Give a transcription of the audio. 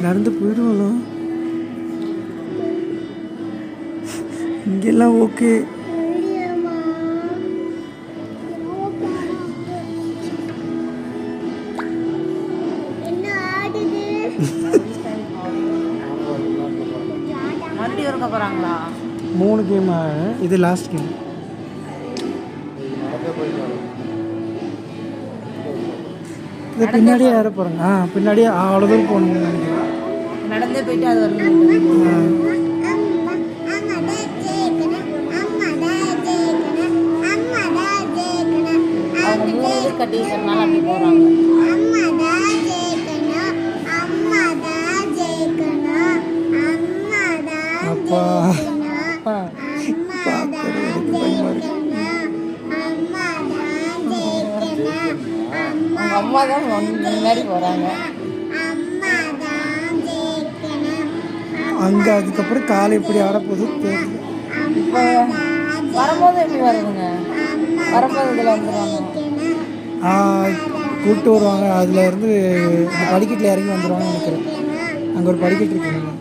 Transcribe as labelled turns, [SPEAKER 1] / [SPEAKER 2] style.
[SPEAKER 1] நடந்து போயிடுவாளோ? இங்கெல்லாம் ஓகே.
[SPEAKER 2] மறுபடியும் இருக்க போகிறாங்களா?
[SPEAKER 1] 3 கேம், இது லாஸ்ட் கேம். இது பின்னாடியே ஏற போகிறாங்க. பின்னாடியே அவ்வளோ தூரம் போகணும்னு நினைக்கிறேன்.
[SPEAKER 2] நடந்தே போயிட்டு அது வரணும். அவங்க 3 இது கட்டி வச்சனால அப்படி போகிறாங்க.
[SPEAKER 1] அப்பா
[SPEAKER 2] அவங்க அம்மா தான் முன்னாடி போகிறாங்க.
[SPEAKER 1] அங்கே அதுக்கப்புறம் காலை எப்படி ஆடப்போகுது தெரியல.
[SPEAKER 2] இப்போ வரும்போது எப்படி வருதுங்க? வரும்போது இதில் வந்துடுவாங்க.
[SPEAKER 1] கூப்பிட்டு வருவாங்க. அதில் இருந்து இந்த படிக்கட்டில் இறங்கி வந்துடுவாங்கன்னு நினைக்கிறேன். அங்கே ஒரு படிக்கட்டு இருக்குங்க.